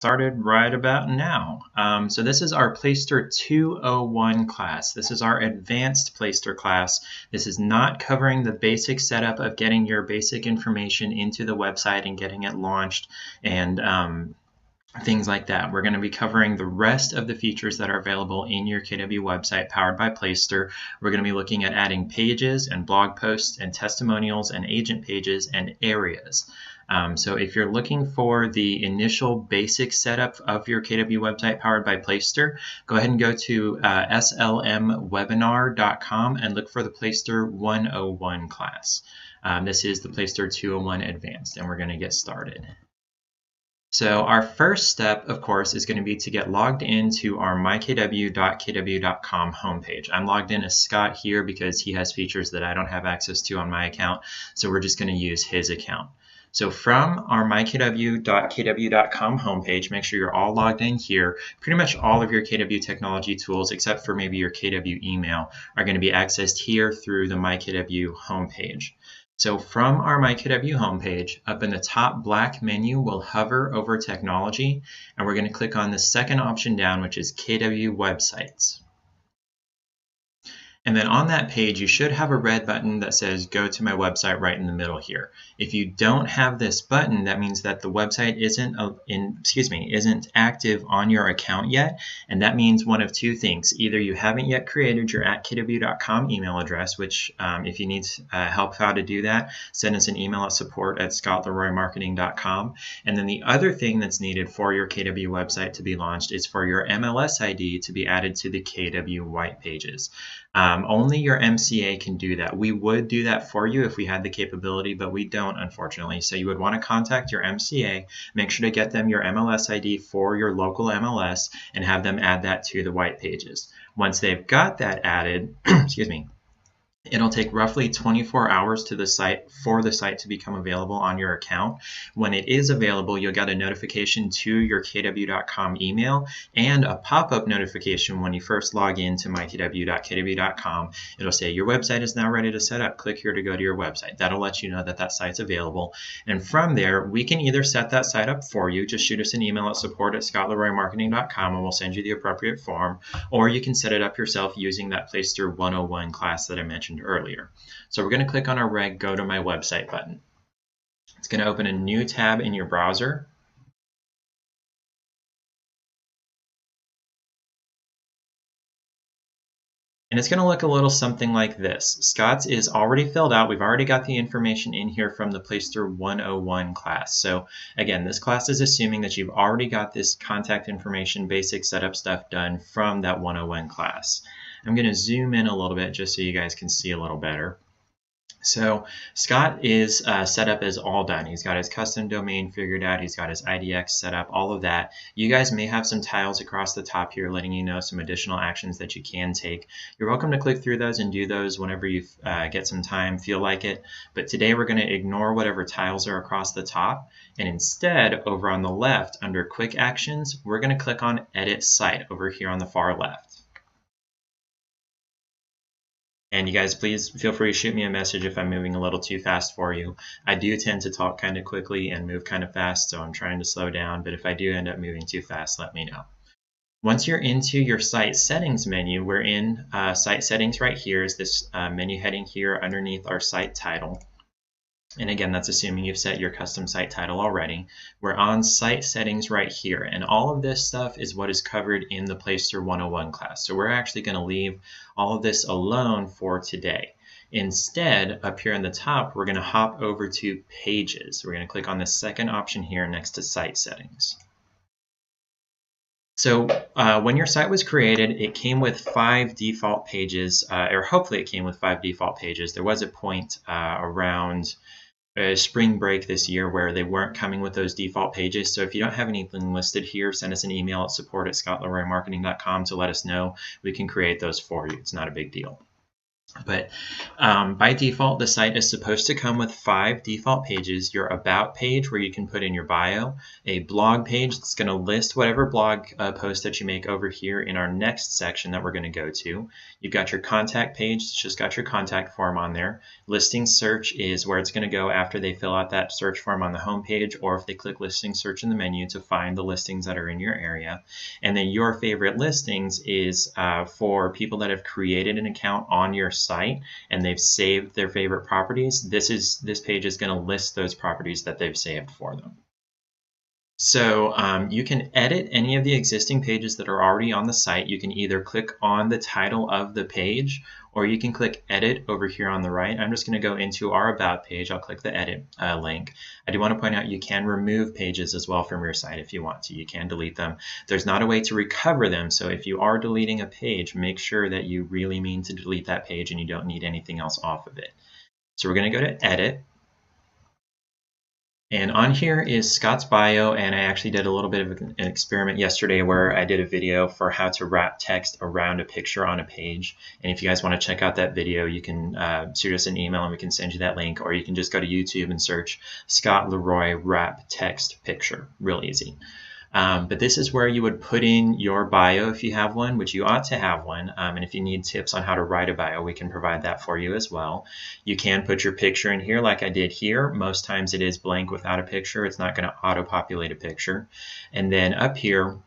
started right about now. So this is our Placester 201 class. This is our advanced Placester class. This is not covering the basic setup of getting your basic information into the website and getting it launched and things like that. We're going to be covering the rest of the features that are available in your KW website powered by Placester. We're going to be looking at adding pages and blog posts and testimonials and agent pages and areas. So if you're looking for the initial basic setup of your KW website powered by Placester, go ahead and go to slmwebinar.com and look for the Placester 101 class. This is the Placester 201 Advanced, and we're going to get started. So our first step, of course, is going to be to get logged into our mykw.kw.com homepage. I'm logged in as Scott here because he has features that I don't have access to on my account, so we're just going to use his account. So from our mykw.kw.com homepage, make sure you're all logged in here. Pretty much all of your KW technology tools, except for maybe your KW email, are going to be accessed here through the mykw homepage. So from our mykw homepage, up in the top black menu, we'll hover over Technology, and we're going to click on the second option down, which is KW Websites. And then on that page, you should have a red button that says Go to my website right in the middle here. If you don't have this button, that means that the website isn't active on your account yet. And that means one of two things. Either you haven't yet created your @kw.com email address, which if you need help how to do that, send us an email at support@scottleroymarketing.com. And then the other thing that's needed for your KW website to be launched is for your MLS ID to be added to the KW white pages. Only your MCA can do that. We would do that for you if we had the capability, but we don't, unfortunately. So you would want to contact your MCA, make sure to get them your MLS ID for your local MLS, and have them add that to the white pages. Once they've got that added, excuse me, it'll take roughly 24 hours for the site to become available on your account. When it is available, you'll get a notification to your kw.com email and a pop-up notification when you first log in to mykw.kw.com. It'll say your website is now ready to set up. Click here to go to your website. That'll let you know that that site's available. And from there, we can either set that site up for you. Just shoot us an email at support@scottleroymarketing.com and we'll send you the appropriate form. Or you can set it up yourself using that Placester 101 class that I mentioned earlier. So we're going to click on our red Go to my website button. It's going to open a new tab in your browser. And it's going to look a little something like this. Scott's is already filled out. We've already got the information in here from the Placester 101 class. So again, this class is assuming that you've already got this contact information, basic setup stuff done from that 101 class. I'm going to zoom in a little bit just so you guys can see a little better. So Scott is set up as all done. He's got his custom domain figured out. He's got his IDX set up, all of that. You guys may have some tiles across the top here letting you know some additional actions that you can take. You're welcome to click through those and do those whenever you get some time, feel like it. But today we're going to ignore whatever tiles are across the top. And instead, over on the left, under Quick Actions, we're going to click on Edit Site over here on the far left. And you guys, please feel free to shoot me a message if I'm moving a little too fast for you. I do tend to talk kind of quickly and move kind of fast, so I'm trying to slow down. But if I do end up moving too fast, let me know. Once you're into your site settings menu, we're in site settings right here. Is this menu heading here underneath our site title. And again, that's assuming you've set your custom site title already. We're on site settings right here. And all of this stuff is what is covered in the Placester 101 class. So we're actually going to leave all of this alone for today. Instead, up here in the top, we're going to hop over to Pages. We're going to click on the second option here next to Site Settings. So when your site was created, it came with 5 default pages, or hopefully it came with 5 default pages. There was a point around spring break this year where they weren't coming with those default pages. So if you don't have anything listed here, send us an email at support@scottleroymarketing.com to let us know. We can create those for you. It's not a big deal. But by default, the site is supposed to come with 5 default pages: your About page, where you can put in your bio; a blog page that's going to list whatever blog post that you make over here in our next section that we're going to go to. You've got your Contact page. It's just got your contact form on there. Listing Search is where it's going to go after they fill out that search form on the home page, or if they click Listing Search in the menu to find the listings that are in your area. And then Your Favorite Listings is for people that have created an account on your site and they've saved their favorite properties. This page is going to list those properties that they've saved for them. So you can edit any of the existing pages that are already on the site. You can either click on the title of the page, or you can click Edit over here on the right. I'm just going to go into our About page. I'll click the Edit link. I do want to point out you can remove pages as well from your site if you want to. You can delete them. There's not a way to recover them, so if you are deleting a page, make sure that you really mean to delete that page and you don't need anything else off of it. So we're going to go to Edit. And on here is Scott's bio, and I actually did a little bit of an experiment yesterday where I did a video for how to wrap text around a picture on a page. And if you guys want to check out that video, you can shoot us an email and we can send you that link, or you can just go to YouTube and search Scott Leroy wrap text picture. Real easy. But this is where you would put in your bio if you have one, which you ought to have one. And if you need tips on how to write a bio, we can provide that for you as well. You can put your picture in here like I did here. Most times it is blank without a picture. It's not going to auto-populate a picture. And then up here,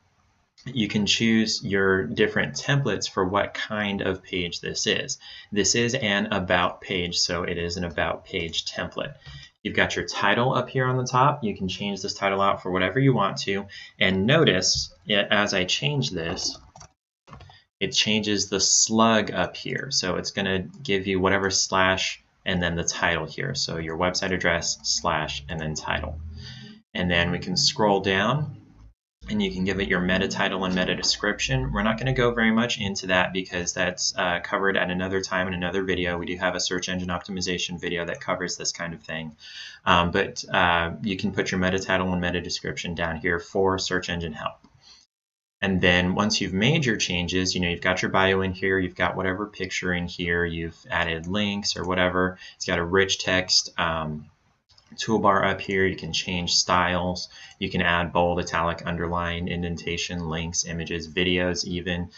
you can choose your different templates for what kind of page this is. This is an About page, so it is an About page template. You've got your title up here on the top. You can change this title out for whatever you want to. And notice, as I change this, it changes the slug up here. So it's going to give you whatever slash and then the title here. So your website address, slash, and then title. And then we can scroll down, and you can give it your meta title and meta description. We're not going to go very much into that because that's covered at another time in another video. We do have a search engine optimization video that covers this kind of thing. But you can put your meta title and meta description down here for search engine help. And then once you've made your changes, you've got your bio in here, you've got whatever picture in here, you've added links or whatever. It's got a rich text toolbar up here. You can change styles. You can add bold, italic, underline, indentation, links, images, videos even.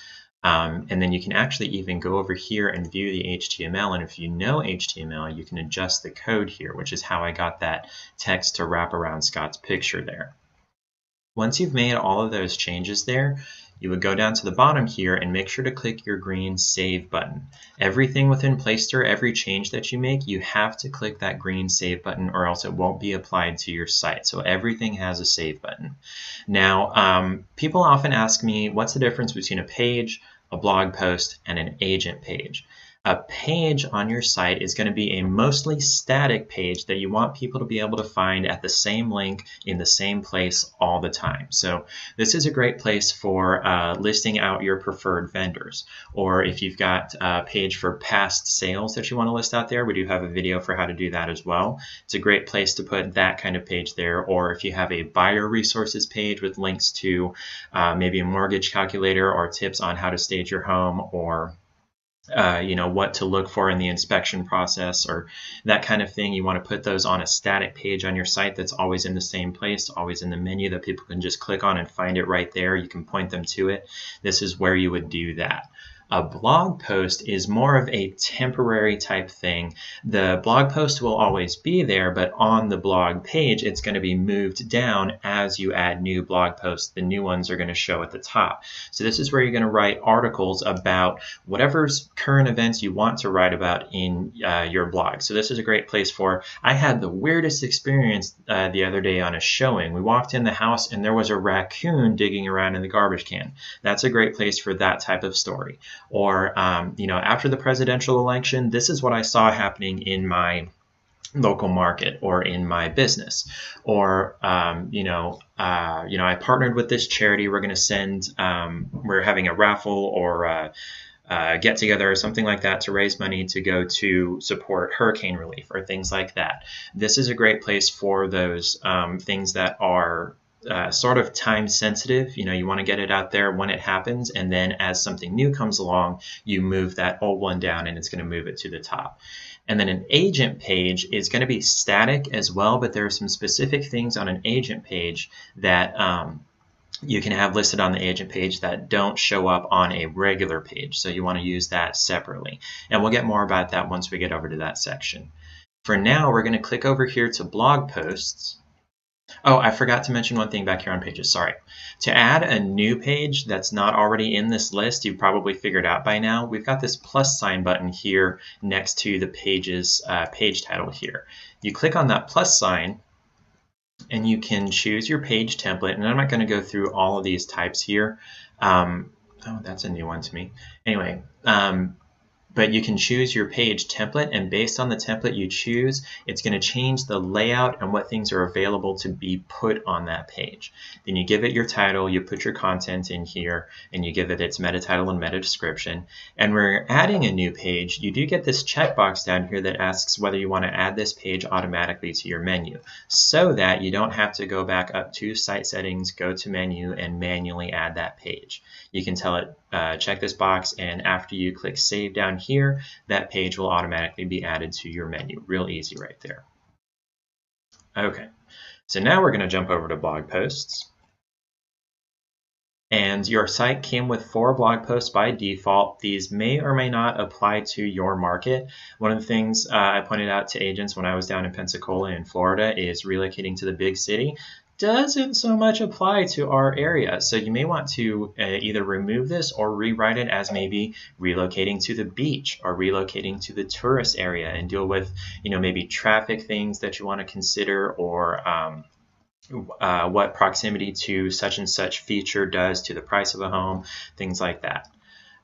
And then you can actually even go over here and view the HTML. And if you know HTML, you can adjust the code here, which is how I got that text to wrap around Scott's picture there. Once you've made all of those changes there, you would go down to the bottom here and make sure to click your green Save button. Everything within Placester, every change that you make, you have to click that green Save button or else it won't be applied to your site. So everything has a Save button. Now, people often ask me, what's the difference between a page, a blog post, and an agent page? A page on your site is going to be a mostly static page that you want people to be able to find at the same link in the same place all the time. So this is a great place for listing out your preferred vendors. Or if you've got a page for past sales that you want to list out there, we do have a video for how to do that as well. It's a great place to put that kind of page there. Or if you have a buyer resources page with links to maybe a mortgage calculator or tips on how to stage your home, or what to look for in the inspection process or that kind of thing. You want to put those on a static page on your site that's always in the same place, always in the menu that people can just click on and find it right there. You can point them to it. This is where you would do that. A blog post is more of a temporary type thing. The blog post will always be there, but on the blog page, it's going to be moved down as you add new blog posts. The new ones are going to show at the top. So this is where you're going to write articles about whatever's current events you want to write about in your blog. So this is a great place for, I had the weirdest experience the other day on a showing. We walked in the house and there was a raccoon digging around in the garbage can. That's a great place for that type of story. Or, after the presidential election, this is what I saw happening in my local market or in my business. Or, I partnered with this charity. We're going to send, we're having a raffle or get together or something like that to raise money to go to support hurricane relief or things like that. This is a great place for those things that are sort of time sensitive. You want to get it out there when it happens, and then as something new comes along, you move that old one down and it's going to move it to the top. And then an agent page is going to be static as well, but there are some specific things on an agent page that you can have listed on the agent page that don't show up on a regular page. So you want to use that separately. And we'll get more about that once we get over to that section. For now, we're going to click over here to blog posts. Oh, I forgot to mention one thing back here on pages, sorry. To add a new page that's not already in this list, you've probably figured out by now, we've got this plus sign button here next to the page's page title here. You click on that plus sign, and you can choose your page template, and I'm not going to go through all of these types here. Oh, that's a new one to me. Anyway, but you can choose your page template, and based on the template you choose, it's going to change the layout and what things are available to be put on that page. Then you give it your title, you put your content in here, and you give it its meta title and meta description. And we're adding a new page. You do get this checkbox down here that asks whether you want to add this page automatically to your menu, so that you don't have to go back up to site settings, go to menu, and manually add that page. You can tell it, check this box, and after you click save down here, that page will automatically be added to your menu. Real easy right there. Okay, so now we're going to jump over to blog posts. And your site came with 4 blog posts by default. These may or may not apply to your market. One of the things I pointed out to agents when I was down in Pensacola in Florida is relocating to the big city doesn't so much apply to our area. So you may want to either remove this or rewrite it as maybe relocating to the beach or relocating to the tourist area and deal with, maybe traffic things that you want to consider, or what proximity to such and such feature does to the price of a home, things like that.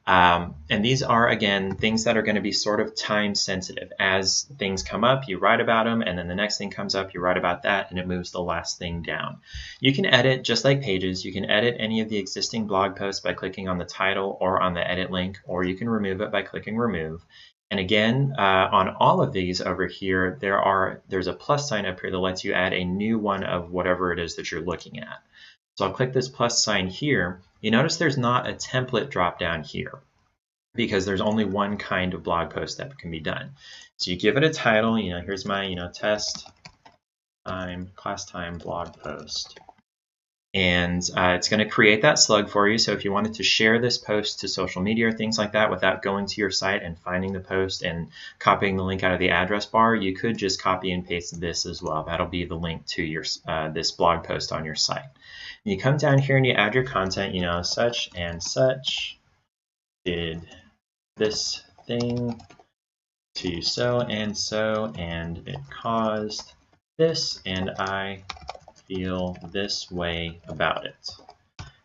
And these are, again, things that are going to be sort of time sensitive. As things come up, you write about them, and then the next thing comes up, you write about that, and it moves the last thing down. You can edit, just like pages, you can edit any of the existing blog posts by clicking on the title or on the edit link, or you can remove it by clicking remove. And again, on all of these over here, there's a plus sign up here that lets you add a new one of whatever it is that you're looking at. So I'll click this plus sign here. You notice there's not a template drop down here because there's only one kind of blog post that can be done. So you give it a title, here's my, test time, class time blog post. And it's going to create that slug for you. So if you wanted to share this post to social media or things like that without going to your site and finding the post and copying the link out of the address bar, you could just copy and paste this as well. That'll be the link to your this blog post on your site. And you come down here and you add your content, such and such did this thing to so, and it caused this, and I feel this way about it.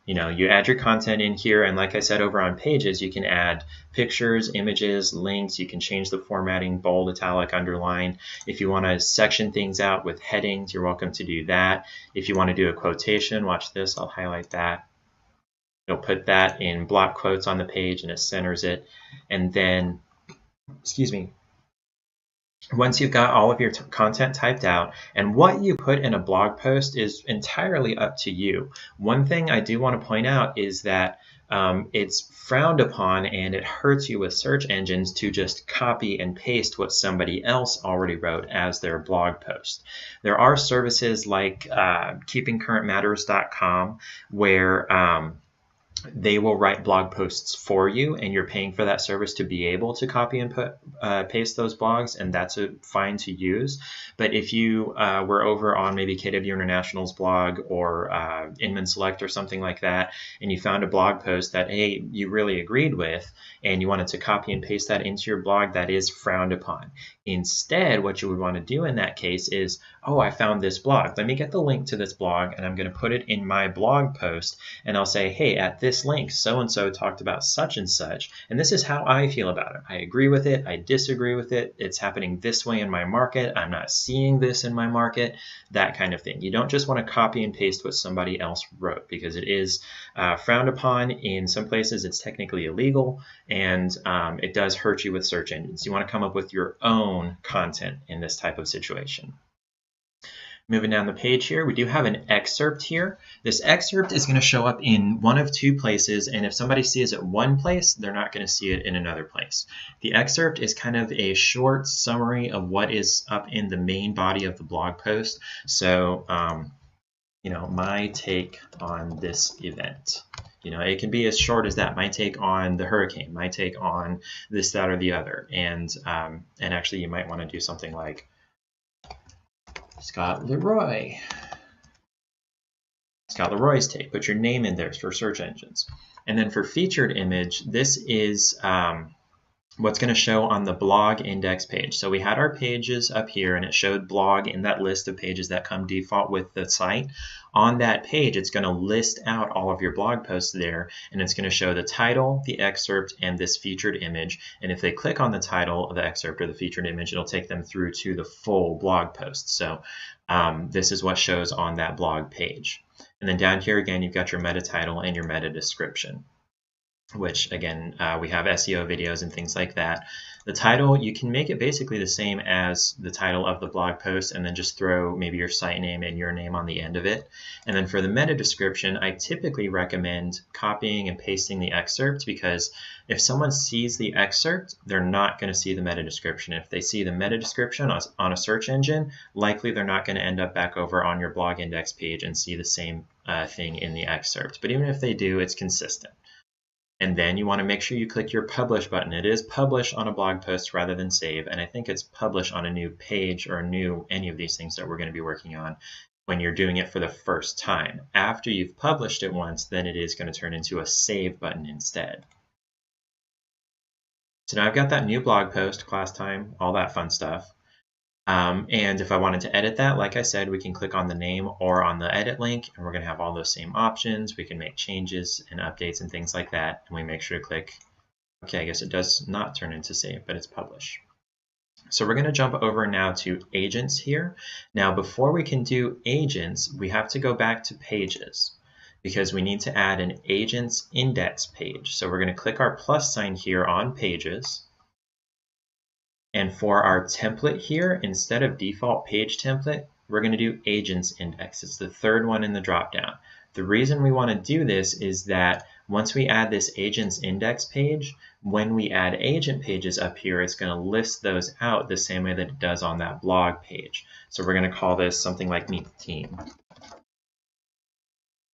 You add your content in here, and like I said over on pages, you can add pictures, images, links. You can change the formatting, bold, italic, underline. If you want to section things out with headings, you're welcome to do that. If you want to do a quotation, watch this, I'll highlight that. You'll put that in block quotes on the page and it centers it. And then, once you've got all of your content typed out, and what you put in a blog post is entirely up to you. One thing I do want to point out is that it's frowned upon and it hurts you with search engines to just copy and paste what somebody else already wrote as their blog post. There are services like keepingcurrentmatters.com where they will write blog posts for you, and you're paying for that service to be able to copy and paste those blogs, and that's fine to use. But if you were over on maybe KW International's blog or Inman Select or something like that, and you found a blog post that, hey, you really agreed with, and you wanted to copy and paste that into your blog, that is frowned upon. Instead, what you would want to do in that case is, oh, I found this blog. Let me get the link to this blog, and I'm going to put it in my blog post, and I'll say, hey, at this link, so-and-so talked about such and such, and this is how I feel about it. I agree with it. I disagree with it. It's happening this way in my market. I'm not seeing this in my market, that kind of thing. You don't just want to copy and paste what somebody else wrote, because it is frowned upon. In some places, it's technically illegal, and it does hurt you with search engines. You want to come up with your own content in this type of situation. Moving down the page here, we do have an excerpt here. This excerpt is going to show up in one of two places, and if somebody sees it one place, they're not going to see it in another place. The excerpt is kind of a short summary of what is up in the main body of the blog post. So, my take on this event. It can be as short as that. My take on the hurricane, my take on this, that, or the other. And actually, you might want to do something like Scott Leroy's take. Put your name in there for search engines. And then for featured image, this is what's going to show on the blog index page. So we had our pages up here, and it showed blog in that list of pages that come default with the site. On that page, it's going to list out all of your blog posts there, and it's going to show the title, the excerpt, and this featured image. And if they click on the title of the excerpt or the featured image, it'll take them through to the full blog post. So this is what shows on that blog page. And then down here again, you've got your meta title and your meta description, which again, we have SEO videos and things like that. The title, you can make it basically the same as the title of the blog post, and then just throw maybe your site name and your name on the end of it. And then for the meta description, I typically recommend copying and pasting the excerpt, because if someone sees the excerpt, they're not going to see the meta description. If they see the meta description on a search engine, likely they're not going to end up back over on your blog index page and see the same thing in the excerpt. But even if they do, it's consistent. And then you want to make sure you click your publish button. It is publish on a blog post rather than save. And I think it's publish on a new page or any of these things that we're going to be working on when you're doing it for the first time. After you've published it once, then it is going to turn into a save button instead. So now I've got that new blog post, class time, all that fun stuff. And if I wanted to edit that, like I said, we can click on the name or on the edit link, and we're going to have all those same options. We can make changes and updates and things like that. And we make sure to click, okay, I guess it does not turn into save, but it's publish. So we're going to jump over now to agents here. Now, before we can do agents, we have to go back to pages, because we need to add an agents index page. So we're going to click our plus sign here on pages. And for our template here, instead of default page template, we're going to do agents index. It's the third one in the dropdown. The reason we want to do this is that once we add this agents index page, when we add agent pages up here, it's going to list those out the same way that it does on that blog page. So we're going to call this something like Meet the Team.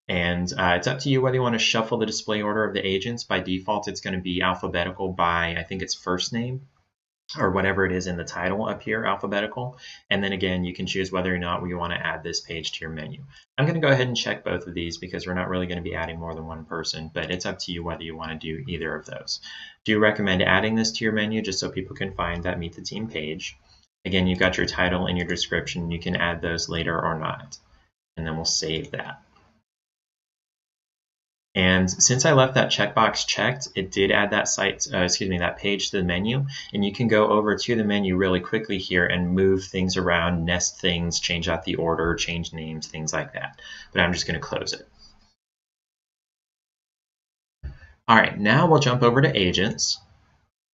And it's up to you whether you want to shuffle the display order of the agents. By default, it's going to be alphabetical by, I think it's first name, or whatever it is in the title up here, alphabetical. And then again, you can choose whether or not we want to add this page to your menu. I'm going to go ahead and check both of these because we're not really going to be adding more than one person, but it's up to you whether you want to do either of those. Do recommend adding this to your menu just so people can find that Meet the Team page. Again, you've got your title and your description. You can add those later or not. And then we'll save that. And since I left that checkbox checked, it did add that that page to the menu. And you can go over to the menu really quickly here and move things around, nest things, change out the order, change names, things like that. But I'm just going to close it. All right, now we'll jump over to agents.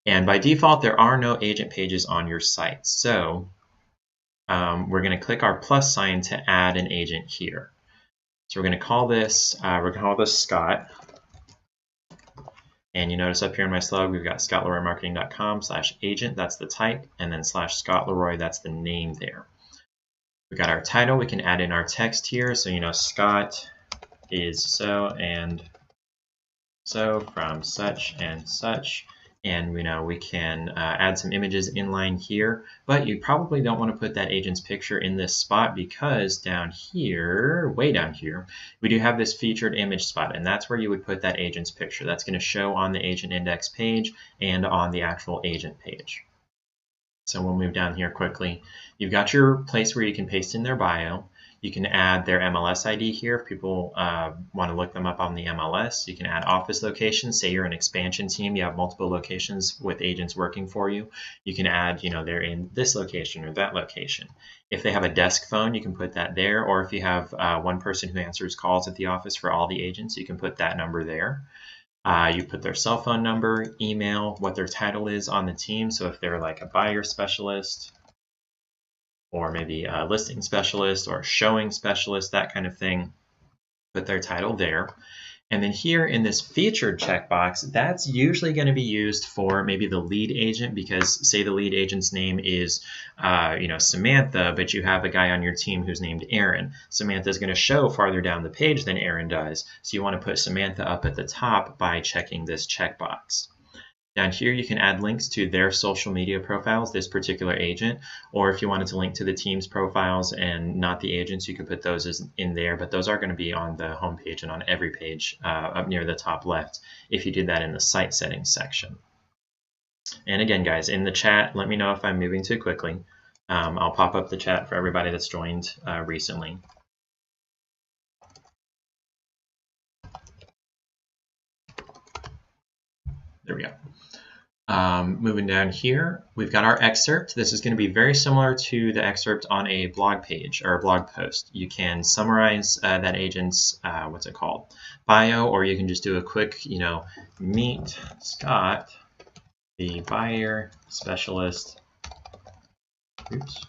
And by default, there are no agent pages on your site. So we're going to click our plus sign to add an agent here. So we're going to call this, Scott. And you notice up here in my slug, we've got scottleroymarketing.com/agent, that's the type, and then /Scott Leroy, that's the name there. We've got our title. We can add in our text here. So, Scott is so and so from such and such. And we can add some images inline here, but you probably don't want to put that agent's picture in this spot because down here, way down here, we do have this featured image spot, and that's where you would put that agent's picture. That's going to show on the agent index page and on the actual agent page. So we'll move down here quickly. You've got your place where you can paste in their bio. You can add their MLS ID here if people want to look them up on the MLS. You can add office locations. Say you're an expansion team, you have multiple locations with agents working for you. You can add, they're in this location or that location. If they have a desk phone, you can put that there. Or if you have one person who answers calls at the office for all the agents, you can put that number there. You put their cell phone number, email, what their title is on the team. So if they're like a buyer specialist, or maybe a listing specialist or showing specialist, that kind of thing. Put their title there. And then here in this featured checkbox, that's usually going to be used for maybe the lead agent, because say the lead agent's name is, Samantha, but you have a guy on your team who's named Aaron. Samantha is going to show farther down the page than Aaron does. So you want to put Samantha up at the top by checking this checkbox. Down here, you can add links to their social media profiles, this particular agent, or if you wanted to link to the team's profiles and not the agents, you could put those in there, but those are going to be on the home page and on every page up near the top left if you did that in the site settings section. And again, guys, in the chat, let me know if I'm moving too quickly. I'll pop up the chat for everybody that's joined recently. There we go. Moving down here, we've got our excerpt. This is going to be very similar to the excerpt on a blog page or a blog post. You can summarize that agent's, bio, or you can just do a quick, meet Scott, the buyer specialist. Oops,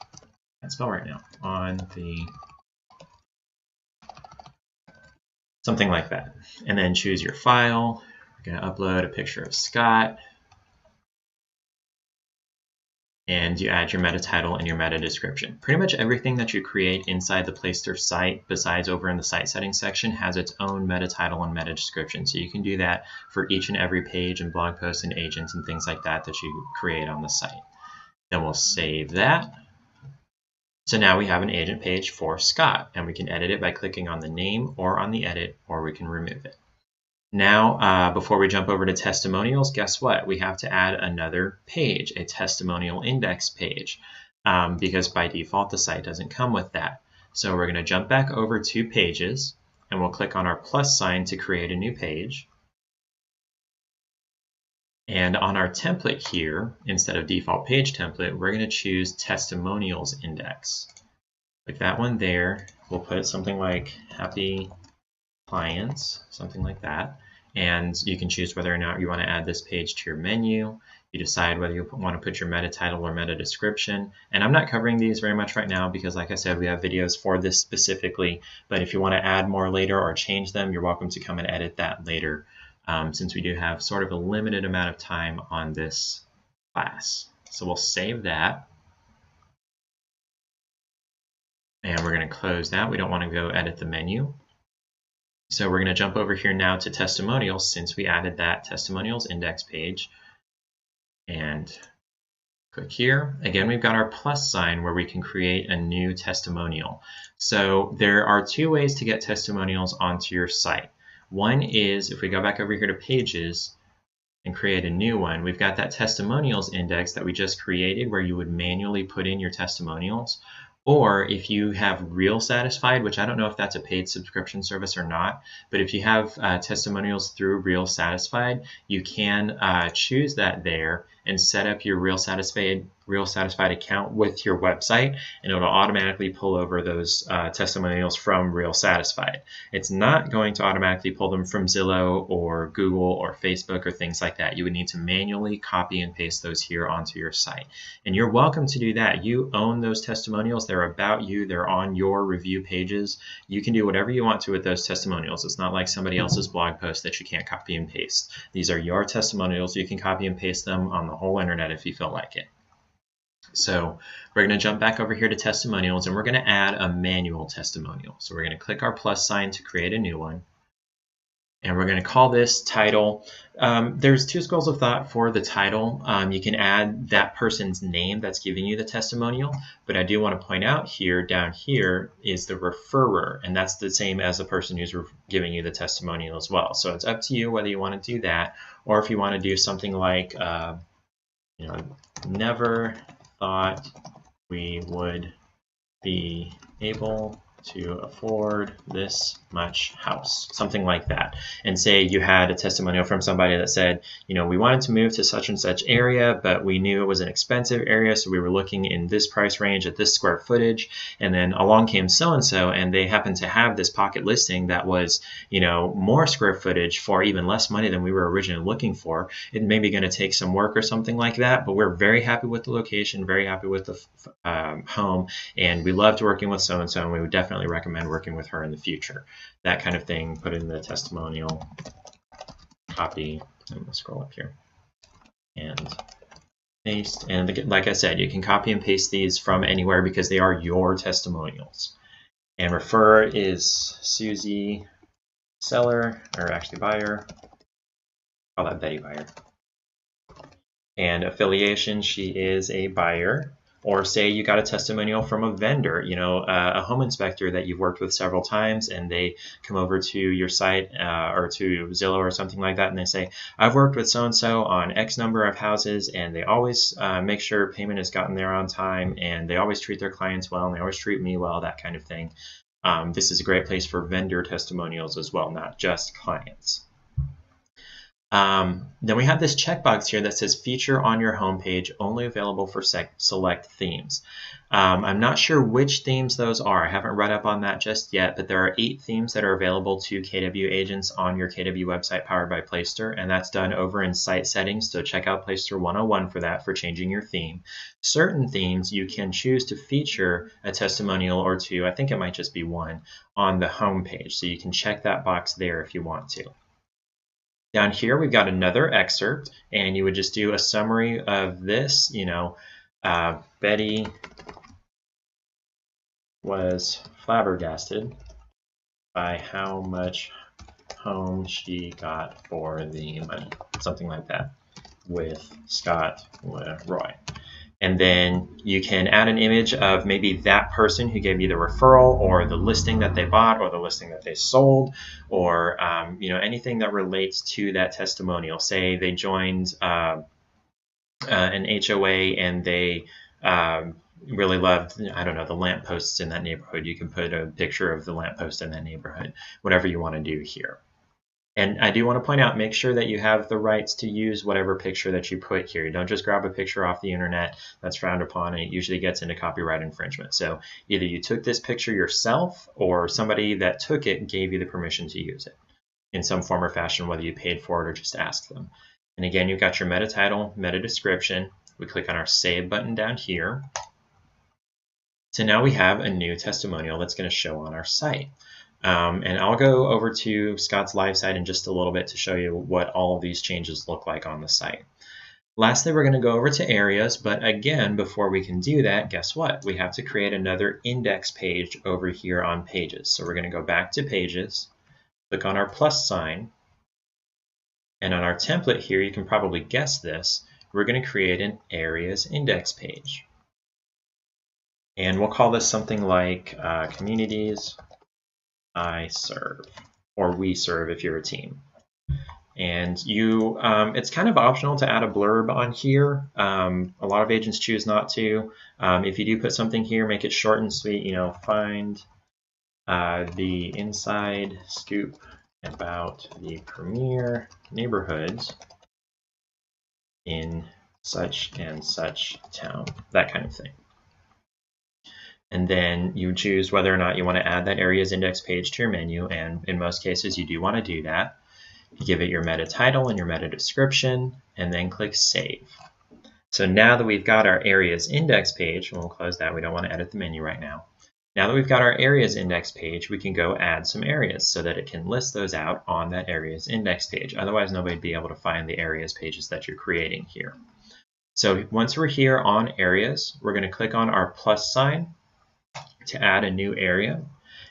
can't spell right now. On the, something like that. And then choose your file. We're going to upload a picture of Scott. And you add your meta title and your meta description. Pretty much everything that you create inside the Placester site, besides over in the site settings section, has its own meta title and meta description. So you can do that for each and every page and blog posts and agents and things like that that you create on the site. Then we'll save that. So now we have an agent page for Scott, and we can edit it by clicking on the name or on the edit, or we can remove it. Now, before we jump over to testimonials, guess what? We have to add another page, a testimonial index page, because by default, the site doesn't come with that. So we're going to jump back over to pages, and we'll click on our plus sign to create a new page. And on our template here, instead of default page template, we're going to choose testimonials index. Click that one there. We'll put something like happy clients, something like that. And you can choose whether or not you want to add this page to your menu. You decide whether you want to put your meta title or meta description. And I'm not covering these very much right now because, like I said, we have videos for this specifically. But if you want to add more later or change them, you're welcome to come and edit that later, since we do have sort of a limited amount of time on this class. So we'll save that. And we're going to close that. We don't want to go edit the menu. So we're going to jump over here now to testimonials, since we added that testimonials index page, and click here. Again, we've got our plus sign where we can create a new testimonial. So there are two ways to get testimonials onto your site. One is if we go back over here to pages and create a new one, we've got that testimonials index that we just created where you would manually put in your testimonials. Or if you have Real Satisfied, which I don't know if that's a paid subscription service or not, but if you have testimonials through Real Satisfied, you can choose that there and set up your Real Satisfied account with your website, and it'll automatically pull over those testimonials from Real Satisfied. It's not going to automatically pull them from Zillow or Google or Facebook or things like that. You would need to manually copy and paste those here onto your site. And you're welcome to do that. You own those testimonials. They're about you. They're on your review pages. You can do whatever you want to with those testimonials. It's not like somebody else's blog post that you can't copy and paste. These are your testimonials. You can copy and paste them on the whole internet if you feel like it. So we're going to jump back over here to testimonials, and we're going to add a manual testimonial. So we're going to click our plus sign to create a new one. And we're going to call this title. There's two schools of thought for the title. You can add that person's name that's giving you the testimonial, but I do want to point out here, down here is the referrer, and that's the same as the person who's giving you the testimonial as well. So it's up to you whether you want to do that, or if you want to do something like, never thought we would be able to afford this much house, something like that. And say you had a testimonial from somebody that said, you know, we wanted to move to such and such area, but we knew it was an expensive area, so we were looking in this price range at this square footage. And then along came so-and-so, and they happened to have this pocket listing that was, you know, more square footage for even less money than we were originally looking for. It may be going to take some work or something like that, but we're very happy with the location, very happy with the home, and we loved working with so-and-so, and we would definitely recommend working with her in the future. That kind of thing, put in the testimonial, copy, and we'll scroll up here, and paste. And like I said, you can copy and paste these from anywhere because they are your testimonials. And refer is Susie seller, or actually buyer. Call that Betty buyer. And affiliation, she is a buyer. Or say you got a testimonial from a vendor, you know, a home inspector that you've worked with several times, and they come over to your site or to Zillow or something like that, and they say, I've worked with so-and-so on X number of houses, and they always make sure payment is gotten there on time, and they always treat their clients well, and they always treat me well, that kind of thing. This is a great place for vendor testimonials as well, not just clients. Then we have this checkbox here that says feature on your homepage, only available for select themes. I'm not sure which themes those are. I haven't read up on that just yet, but there are 8 themes that are available to KW agents on your KW website powered by Placester, and that's done over in site settings. So check out Placester 101 for that, for changing your theme. Certain themes you can choose to feature a testimonial or two, I think it might just be one, on the homepage. So you can check that box there if you want to. Down here, we've got another excerpt, and you would just do a summary of this. You know, Betty was flabbergasted by how much home she got for the money, something like that, with Scott Roy. And then you can add an image of maybe that person who gave you the referral, or the listing that they bought, or the listing that they sold, or you know, anything that relates to that testimonial. Say they joined an HOA and they really loved, I don't know, the lampposts in that neighborhood. You can put a picture of the lamppost in that neighborhood, whatever you want to do here. And I do want to point out, make sure that you have the rights to use whatever picture that you put here. Don't just grab a picture off the internet. That's frowned upon, and it usually gets into copyright infringement. So either you took this picture yourself, or somebody that took it gave you the permission to use it in some form or fashion, whether you paid for it or just asked them. And again, you've got your meta title, meta description. We click on our Save button down here. So now we have a new testimonial that's going to show on our site. And I'll go over to Scott's live site in just a little bit to show you what all of these changes look like on the site. Lastly, we're going to go over to areas, but again, before we can do that, guess what? We have to create another index page over here on pages. So we're going to go back to pages, click on our plus sign, and on our template here, you can probably guess this, we're going to create an areas index page. And we'll call this something like communities I serve, or we serve if you're a team. And you, it's kind of optional to add a blurb on here. A lot of agents choose not to. If you do put something here, make it short and sweet. You know, find the inside scoop about the premier neighborhoods in such and such town, that kind of thing. And then you choose whether or not you want to add that areas index page to your menu, and in most cases you do want to do that. You give it your meta title and your meta description, and then click Save. So now that we've got our areas index page, and we'll close that, we don't want to edit the menu right now. Now that we've got our areas index page, we can go add some areas so that it can list those out on that areas index page. Otherwise, nobody'd be able to find the areas pages that you're creating here. So once we're here on areas, we're going to click on our plus sign to add a new area.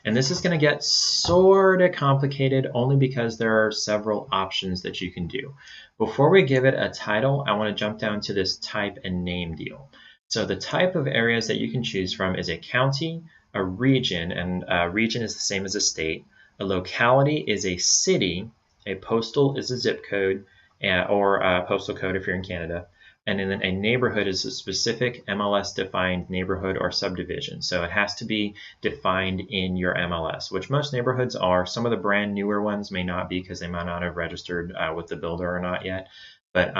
And this is going to get sort of complicated only because there are several options that you can do. Before we give it a title, I want to jump down to this type and name deal. So the type of areas that you can choose from is a county, a region, and a region is the same as a state. A locality is a city, a postal is a zip code, or a postal code if you're in Canada. And then a neighborhood is a specific MLS-defined neighborhood or subdivision. So it has to be defined in your MLS, which most neighborhoods are. Some of the brand newer ones may not be because they might not have registered with the builder or not yet. But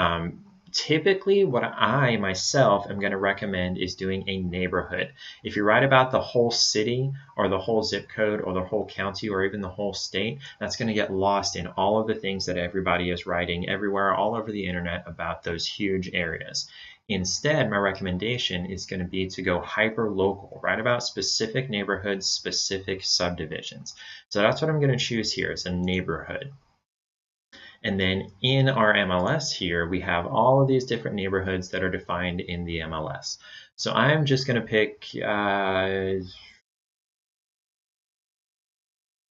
typically what I myself am going to recommend is doing a neighborhood. If you write about the whole city or the whole zip code or the whole county or even the whole state, that's going to get lost in all of the things that everybody is writing everywhere all over the internet about those huge areas. Instead, my recommendation is going to be to go hyper local, write about specific neighborhoods, specific subdivisions. So that's what I'm going to choose here is a neighborhood. And then in our MLS here, we have all of these different neighborhoods that are defined in the MLS. So I'm just going to pick, yeah,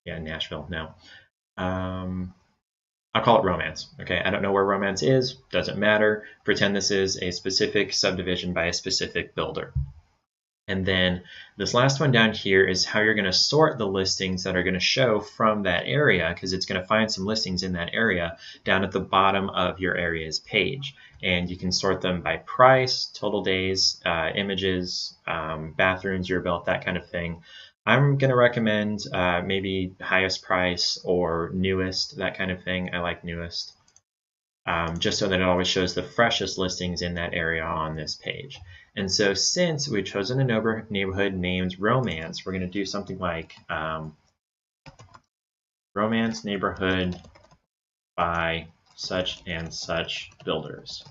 Nashville, no. I'll call it Romance. Okay, I don't know where Romance is, doesn't matter. Pretend this is a specific subdivision by a specific builder. And then this last one down here is how you're going to sort the listings that are going to show from that area, because it's going to find some listings in that area down at the bottom of your area's page. And you can sort them by price, total days, images, bathrooms you built, that kind of thing. I'm going to recommend maybe highest price or newest, that kind of thing. I like newest. Just so that it always shows the freshest listings in that area on this page. And so since we've chosen a neighborhood named Romance, we're going to do something like Romance neighborhood by such and such builders.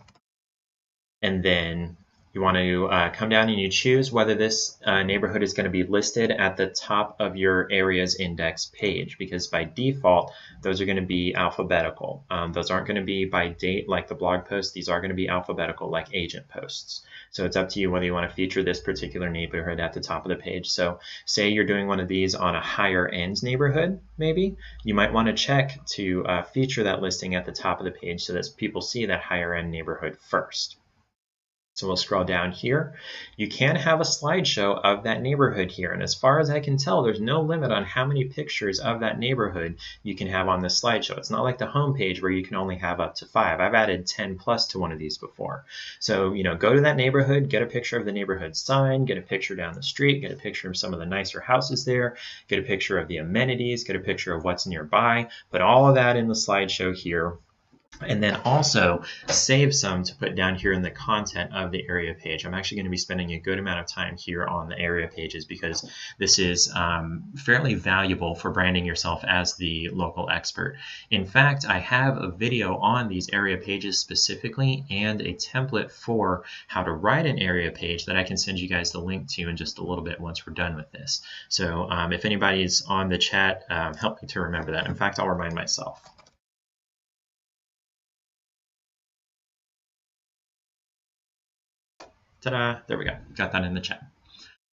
And then you want to come down and you choose whether this neighborhood is going to be listed at the top of your area's index page, because by default, those are going to be alphabetical. Those aren't going to be by date like the blog post. These are going to be alphabetical like agent posts. So it's up to you whether you want to feature this particular neighborhood at the top of the page. So say you're doing one of these on a higher end neighborhood, maybe, you might want to check to feature that listing at the top of the page so that people see that higher end neighborhood first. So we'll scroll down here. You can have a slideshow of that neighborhood here. And as far as I can tell, there's no limit on how many pictures of that neighborhood you can have on this slideshow. It's not like the home page where you can only have up to 5. I've added 10 plus to one of these before. So, go to that neighborhood, get a picture of the neighborhood sign, get a picture down the street, get a picture of some of the nicer houses there, get a picture of the amenities, get a picture of what's nearby, put all of that in the slideshow here. And then also save some to put down here in the content of the area page. I'm actually going to be spending a good amount of time here on the area pages because this is fairly valuable for branding yourself as the local expert. In fact, I have a video on these area pages specifically and a template for how to write an area page that I can send you guys the link to in just a little bit once we're done with this. So if anybody's on the chat, help me to remember that. In fact, I'll remind myself. Ta-da, there we go, got that in the chat.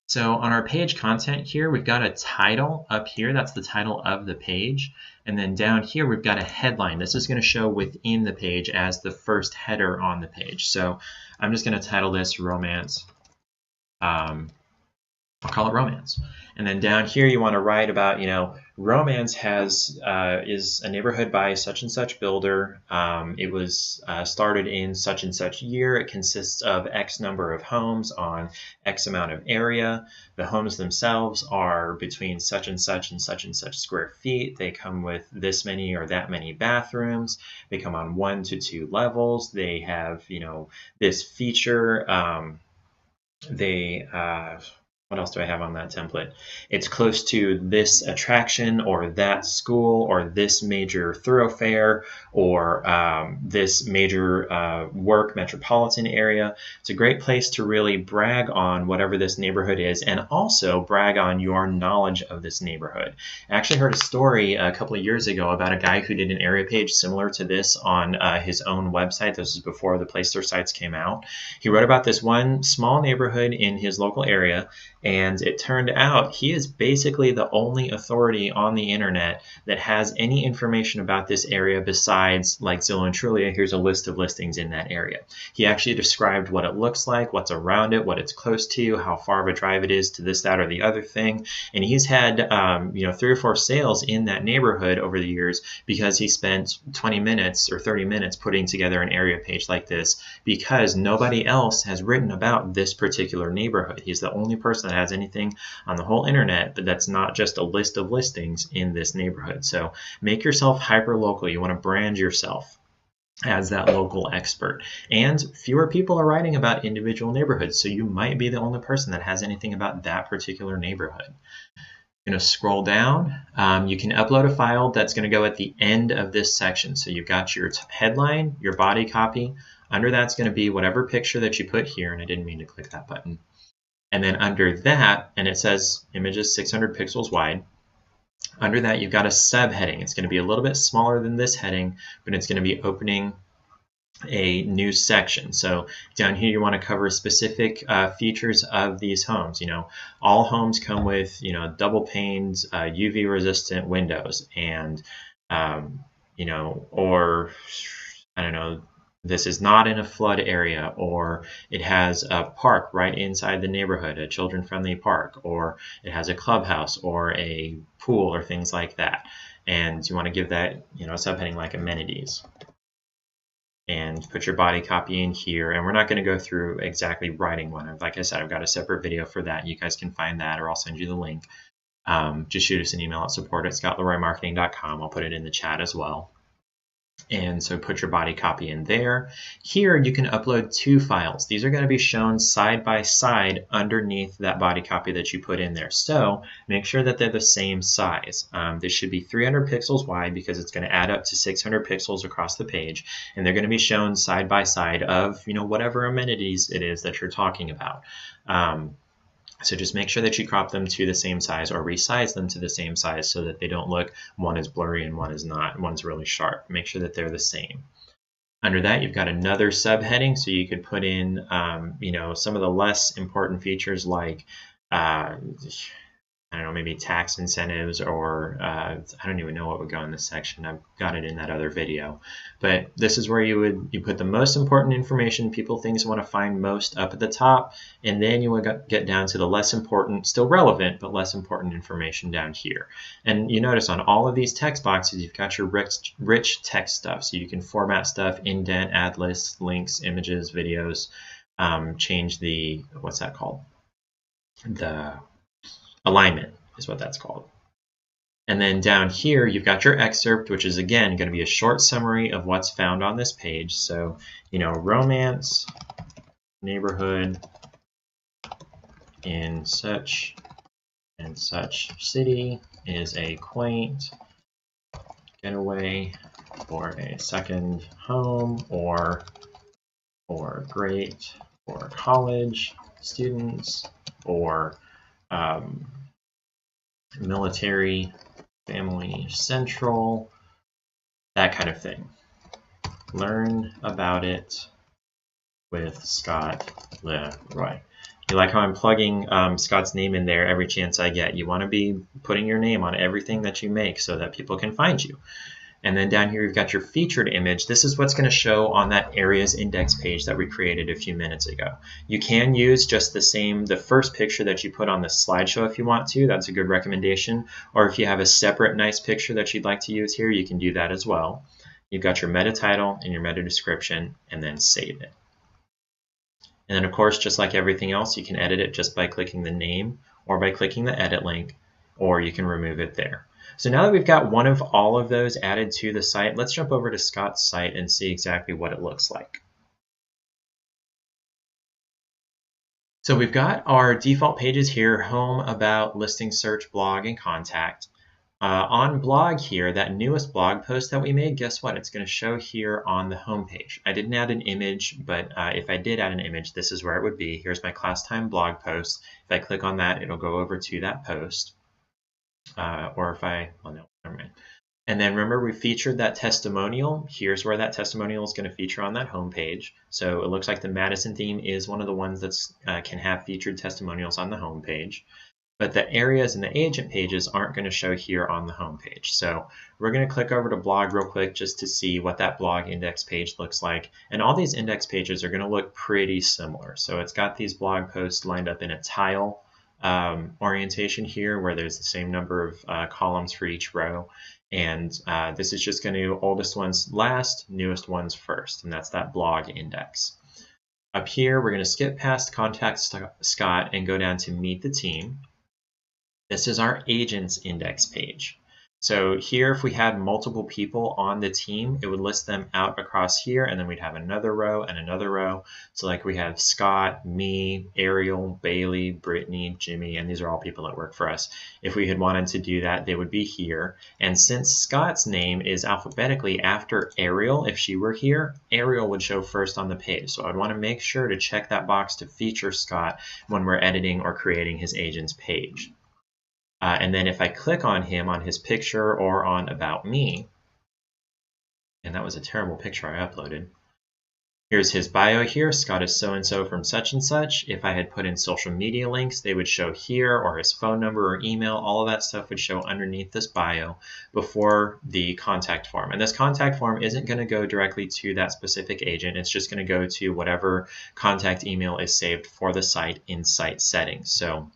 So on our page content here, we've got a title up here, that's the title of the page. And then down here, we've got a headline. This is gonna show within the page as the first header on the page. So I'm just gonna title this Romance. I'll call it Romance. And then down here, you wanna write about, Romance is a neighborhood by such and such builder. It was started in such and such year. It consists of X number of homes on X amount of area. The homes themselves are between such and such square feet. They come with this many or that many bathrooms. They come on 1 to 2 levels. They have, this feature. What else do I have on that template? It's close to this attraction or that school or this major thoroughfare or this major work metropolitan area. It's a great place to really brag on whatever this neighborhood is and also brag on your knowledge of this neighborhood. I actually heard a story a couple of years ago about a guy who did an area page similar to this on his own website. This was before the Placester sites came out. He wrote about this one small neighborhood in his local area, And it turned out he is basically the only authority on the internet that has any information about this area besides, like Zillow and Trulia, here's a list of listings in that area. He actually described what it looks like, what's around it, what it's close to, how far of a drive it is to this, that, or the other thing. And he's had 3 or 4 sales in that neighborhood over the years because he spent 20 minutes or 30 minutes putting together an area page like this, because nobody else has written about this particular neighborhood. He's the only person that has anything on the whole internet, but that's not just a list of listings in this neighborhood. So make yourself hyper local. You want to brand yourself as that local expert. And fewer people are writing about individual neighborhoods, so you might be the only person that has anything about that particular neighborhood. Going to scroll down. You can upload a file that's going to go at the end of this section. So you've got your headline, your body copy. Under that's going to be whatever picture that you put here, and I didn't mean to click that button. And then under that, and it says images 600 pixels wide. Under that, you've got a subheading. It's going to be a little bit smaller than this heading, but it's going to be opening a new section. So down here you want to cover specific features of these homes. All homes come with double paned UV resistant windows, and or I don't know, this is not in a flood area, or it has a park right inside the neighborhood, a children friendly park, or it has a clubhouse or a pool or things like that. And you want to give that a subheading like amenities. And put your body copy in here. And we're not going to go through exactly writing one. Like I said, I've got a separate video for that. You guys can find that, or I'll send you the link. Just shoot us an email at support@scottleroymarketing.com. I'll put it in the chat as well. And so put your body copy in there. Here you can upload 2 files. These are going to be shown side by side underneath that body copy that you put in there. So make sure that they're the same size. This should be 300 pixels wide because it's going to add up to 600 pixels across the page. And they're going to be shown side by side of whatever amenities it is that you're talking about. So just make sure that you crop them to the same size, or resize them to the same size so that they don't look, one is blurry and one is not, one's really sharp. Make sure that they're the same. Under that, you've got another subheading, so you could put in, some of the less important features like, I don't know, maybe tax incentives, or I don't even know what would go in this section. I've got it in that other video. But this is where you put the most important information, things want to find most, up at the top, and then you would get down to the less important, still relevant, but less important information down here. And you notice on all of these text boxes, you've got your rich text stuff. So you can format stuff, indent, add lists, links, images, videos, change the, what's that called? The alignment is what that's called. And then down here, you've got your excerpt, which is again going to be a short summary of what's found on this page. So, romance neighborhood in such and such city is a quaint getaway for a second home, or great for college students, or military family central, that kind of thing. Learn about it with Scott Leroy. You like how I'm plugging Scott's name in there every chance I get. You want to be putting your name on everything that you make so that people can find you. And then down here, you've got your featured image. This is what's going to show on that areas index page that we created a few minutes ago. You can use just the first picture that you put on the slideshow if you want to. That's a good recommendation. Or if you have a separate nice picture that you'd like to use here, you can do that as well. You've got your meta title and your meta description, and then save it. And then, of course, just like everything else, you can edit it just by clicking the name or by clicking the edit link, or you can remove it there. So now that we've got one of all of those added to the site, let's jump over to Scott's site and see exactly what it looks like. So we've got our default pages here: home, about, listing, search, blog, and contact. On blog here, that newest blog post that we made, guess what? It's going to show here on the home page. I didn't add an image, but if I did add an image, this is where it would be. Here's my class time blog post. If I click on that, it'll go over to that post. Or if I, well, no, never mind. And then remember, we featured that testimonial. Here's where that testimonial is going to feature on that home page. So it looks like the Madison theme is one of the ones that can have featured testimonials on the home page. But the areas and the agent pages aren't going to show here on the home page. So we're going to click over to blog real quick just to see what that blog index page looks like. And all these index pages are going to look pretty similar. So it's got these blog posts lined up in a tile orientation here where there's the same number of columns for each row. And this is just going to oldest ones last, newest ones first. And that's that blog index. Up here, we're going to skip past Contact Scott and go down to Meet the Team. This is our agents index page. So here, if we had multiple people on the team, it would list them out across here, and then we'd have another row and another row. So like we have Scott, me, Ariel, Bailey, Brittany, Jimmy, and these are all people that work for us. If we had wanted to do that, they would be here. And since Scott's name is alphabetically after Ariel, if she were here, Ariel would show first on the page. So I'd want to make sure to check that box to feature Scott when we're editing or creating his agents page. And then if I click on him on his picture or on About Me, and that was a terrible picture I uploaded. Here's his bio here. Scott is so-and-so from such and such. If I had put in social media links, they would show here, or his phone number or email. All of that stuff would show underneath this bio before the contact form. And this contact form isn't going to go directly to that specific agent. It's just going to go to whatever contact email is saved for the site in site settings. So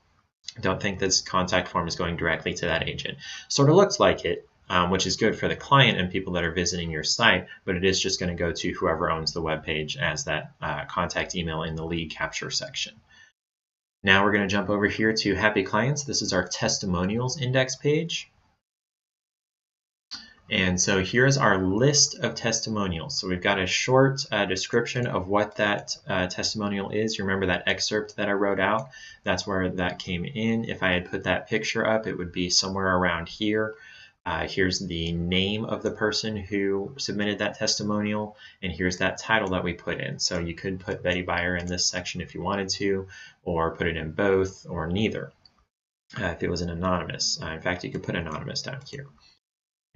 don't think this contact form is going directly to that agent. Sort of looks like it, which is good for the client and people that are visiting your site, but it is just going to go to whoever owns the web page as that contact email in the lead capture section. Now we're going to jump over here to Happy Clients. This is our testimonials index page. And so here's our list of testimonials. So we've got a short description of what that testimonial is. You remember that excerpt that I wrote out? That's where that came in. If I had put that picture up, it would be somewhere around here. Here's the name of the person who submitted that testimonial, and here's that title that we put in. So you could put Betty Buyer in this section if you wanted to, or put it in both, or neither, if it was an anonymous. In fact, you could put anonymous down here.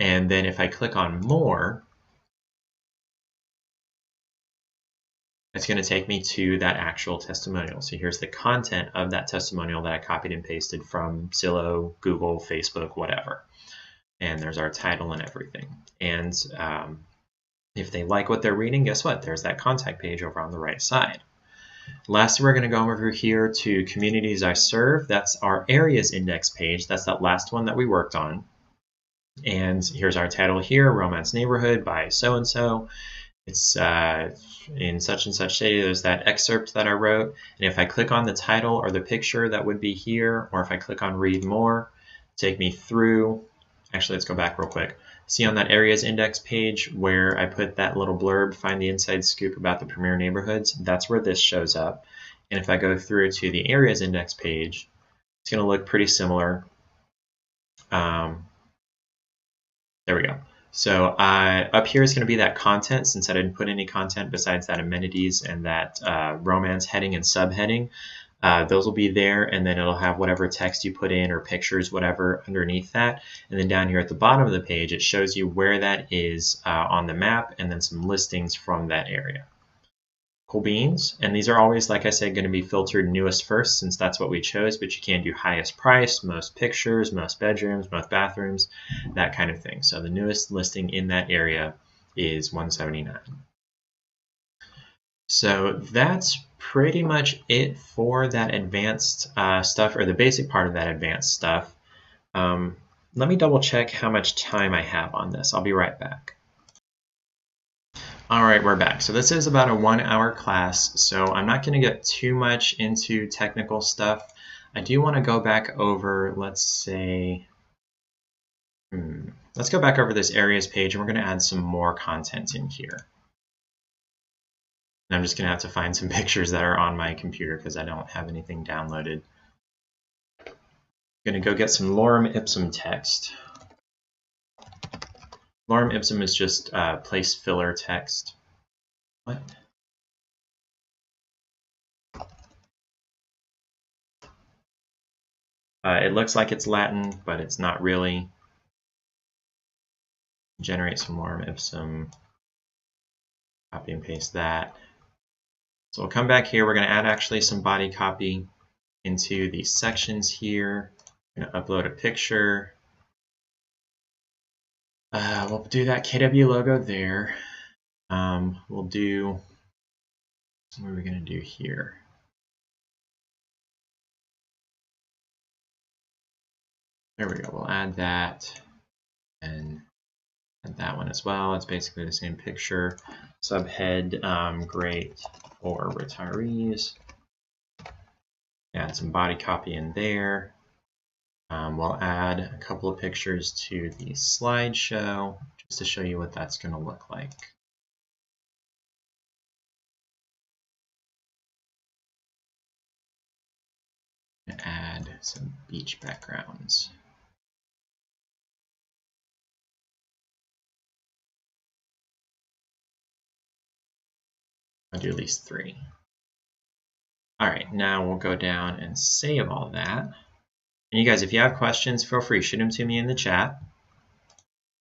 And then if I click on More, it's going to take me to that actual testimonial. So here's the content of that testimonial that I copied and pasted from Zillow, Google, Facebook, whatever. And there's our title and everything. And if they like what they're reading, guess what? There's that contact page over on the right side. Lastly, we're going to go over here to Communities I Serve. That's our Areas Index page. That's that last one that we worked on. And here's our title here, Romance Neighborhood by so-and-so. It's in such and such city. There's that excerpt that I wrote. And if I click on the title or the picture, that would be here. Or if I click on Read More, take me through. Actually, let's go back real quick. See on that Areas Index page where I put that little blurb, find the inside scoop about the premier neighborhoods. That's where this shows up. And if I go through to the Areas Index page, it's going to look pretty similar. There we go. So up here is going to be that content, since I didn't put any content besides that amenities and that romance heading and subheading. Those will be there, and then it'll have whatever text you put in or pictures, whatever, underneath that. And then down here at the bottom of the page, it shows you where that is on the map and then some listings from that area. Cool beans. And these are always, like I said, going to be filtered newest first, since that's what we chose, but you can do highest price, most pictures, most bedrooms, most bathrooms, that kind of thing. So the newest listing in that area is 179. So that's pretty much it for that advanced stuff, or the basic part of that advanced stuff. Let me double check how much time I have on this. I'll be right back. All right, we're back. So this is about a 1-hour class, so I'm not going to get too much into technical stuff. I do want to go back over, let's say, let's go back over this areas page, and we're going to add some more content in here. And I'm just going to have to find some pictures that are on my computer because I don't have anything downloaded. I'm going to go get some lorem ipsum text. Lorem ipsum is just place filler text. What? It looks like it's Latin, but it's not really. generate some more Ipsum, copy and paste that. So we'll come back here. We're going to add actually some body copy into these sections here. I'm going to upload a picture. We'll do that KW logo there. We'll do, what are we going to do here? There we go. We'll add that and add that one as well. It's basically the same picture. Subhead, great for retirees. Add some body copy in there. We'll add a couple of pictures to the slideshow just to show you what that's going to look like. Add some beach backgrounds. I'll do at least 3. All right, now we'll go down and save all that. And you guys, if you have questions, feel free, shoot them to me in the chat.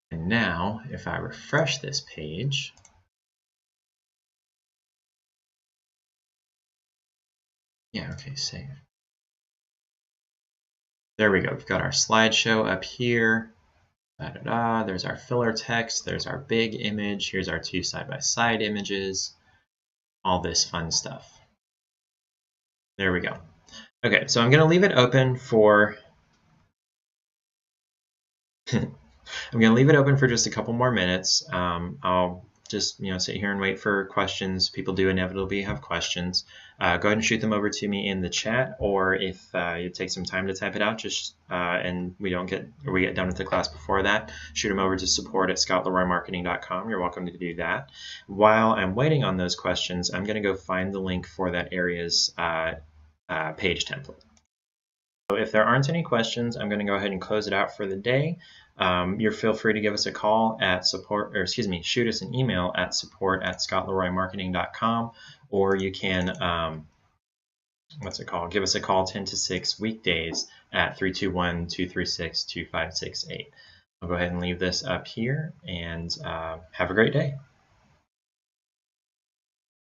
And now, if I refresh this page, yeah, okay, save. There we go. We've got our slideshow up here. There's our filler text. There's our big image. Here's our 2 side-by-side images. All this fun stuff. There we go. Okay, so I'm going to leave it open for I'm going to leave it open for just a couple more minutes. I'll just sit here and wait for questions. People do inevitably have questions. Go ahead and shoot them over to me in the chat, or if you take some time to type it out, just and we get done with the class before that, shoot them over to support@scottleroymarketing.com. You're welcome to do that. While I'm waiting on those questions, I'm going to go find the link for that area's page template. So if there aren't any questions, I'm going to go ahead and close it out for the day. You feel free to give us a call at shoot us an email at support@scottleroymarketing.com, or you can, give us a call 10 to 6 weekdays at 321-236-2568. I'll go ahead and leave this up here, and have a great day.